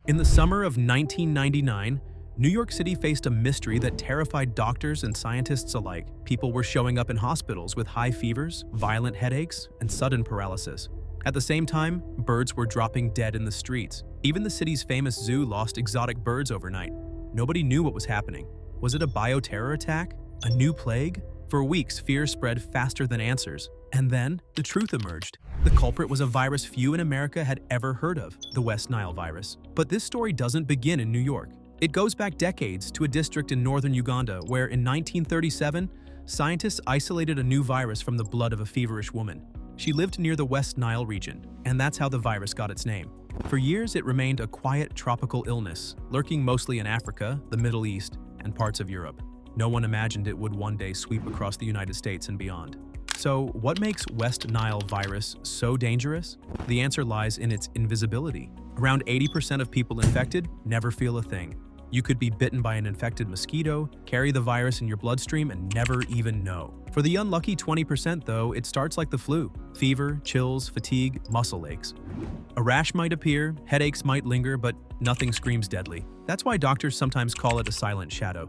In the summer of 1999, New York City faced a mystery that terrified doctors and scientists alike. People were showing up in hospitals with high fevers, violent headaches, and sudden paralysis. At the same time, birds were dropping dead in the streets. Even the city's famous zoo lost exotic birds overnight. Nobody knew what was happening. Was it a bioterror attack? A new plague? For weeks, fear spread faster than answers. And then, the truth emerged. The culprit was a virus few in America had ever heard of, the West Nile virus. But this story doesn't begin in New York. It goes back decades to a district in northern Uganda where in 1937, scientists isolated a new virus from the blood of a feverish woman. She lived near the West Nile region, and that's how the virus got its name. For years, it remained a quiet tropical illness, lurking mostly in Africa, the Middle East, and parts of Europe. No one imagined it would one day sweep across the United States and beyond. So, what makes West Nile virus so dangerous? The answer lies in its invisibility. Around 80% of people infected never feel a thing. You could be bitten by an infected mosquito, carry the virus in your bloodstream, and never even know. For the unlucky 20%, though, it starts like the flu: fever, chills, fatigue, muscle aches. A rash might appear, headaches might linger, but nothing screams deadly. That's why doctors sometimes call it a silent shadow.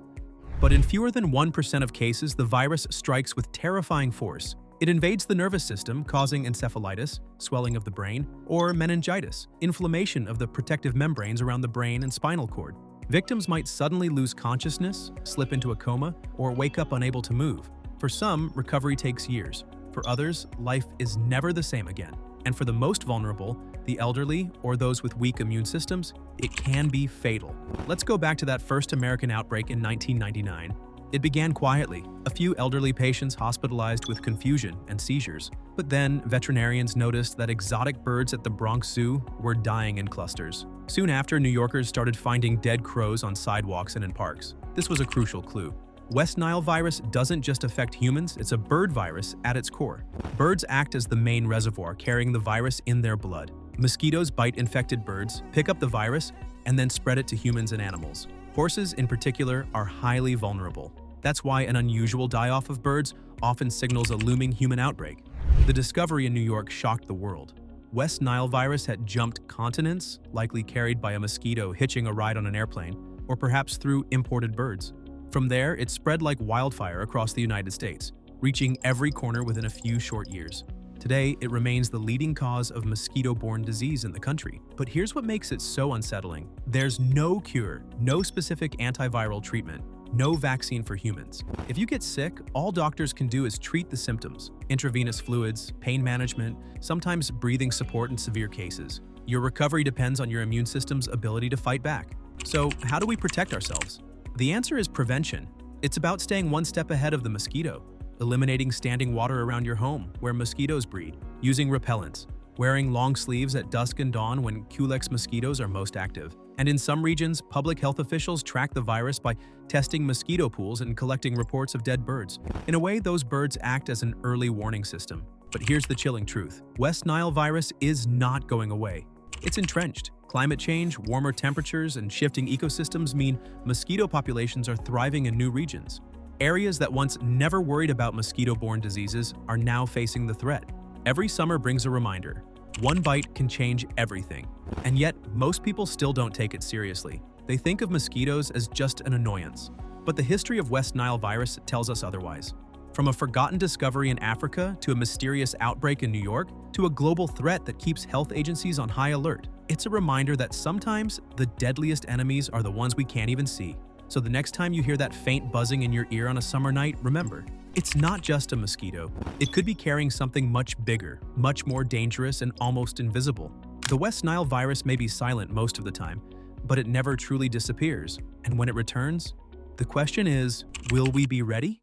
But in fewer than 1% of cases, the virus strikes with terrifying force. It invades the nervous system, causing encephalitis, swelling of the brain, or meningitis, inflammation of the protective membranes around the brain and spinal cord. Victims might suddenly lose consciousness, slip into a coma, or wake up unable to move. For some, recovery takes years. For others, life is never the same again. And for the most vulnerable, the elderly or those with weak immune systems, it can be fatal. Let's go back to that first American outbreak in 1999. It began quietly, a few elderly patients hospitalized with confusion and seizures. But then, veterinarians noticed that exotic birds at the Bronx Zoo were dying in clusters. Soon after, New Yorkers started finding dead crows on sidewalks and in parks. This was a crucial clue. West Nile virus doesn't just affect humans, it's a bird virus at its core. Birds act as the main reservoir, carrying the virus in their blood. Mosquitoes bite infected birds, pick up the virus, and then spread it to humans and animals. Horses, in particular, are highly vulnerable. That's why an unusual die-off of birds often signals a looming human outbreak. The discovery in New York shocked the world. West Nile virus had jumped continents, likely carried by a mosquito hitching a ride on an airplane, or perhaps through imported birds. From there, it spread like wildfire across the United States, reaching every corner within a few short years. Today, it remains the leading cause of mosquito-borne disease in the country. But here's what makes it so unsettling. There's no cure, no specific antiviral treatment, no vaccine for humans. If you get sick, all doctors can do is treat the symptoms: intravenous fluids, pain management, sometimes breathing support in severe cases. Your recovery depends on your immune system's ability to fight back. So, how do we protect ourselves? The answer is prevention. It's about staying one step ahead of the mosquito, eliminating standing water around your home where mosquitoes breed, using repellents, wearing long sleeves at dusk and dawn when Culex mosquitoes are most active. And in some regions, public health officials track the virus by testing mosquito pools and collecting reports of dead birds. In a way, those birds act as an early warning system. But here's the chilling truth: West Nile virus is not going away. It's entrenched. Climate change, warmer temperatures, and shifting ecosystems mean mosquito populations are thriving in new regions. Areas that once never worried about mosquito-borne diseases are now facing the threat. Every summer brings a reminder: one bite can change everything. And yet, most people still don't take it seriously. They think of mosquitoes as just an annoyance. But the history of West Nile virus tells us otherwise. From a forgotten discovery in Africa to a mysterious outbreak in New York to a global threat that keeps health agencies on high alert, it's a reminder that sometimes the deadliest enemies are the ones we can't even see. So the next time you hear that faint buzzing in your ear on a summer night, remember, it's not just a mosquito. It could be carrying something much bigger, much more dangerous, and almost invisible. The West Nile virus may be silent most of the time, but it never truly disappears. And when it returns, the question is, will we be ready?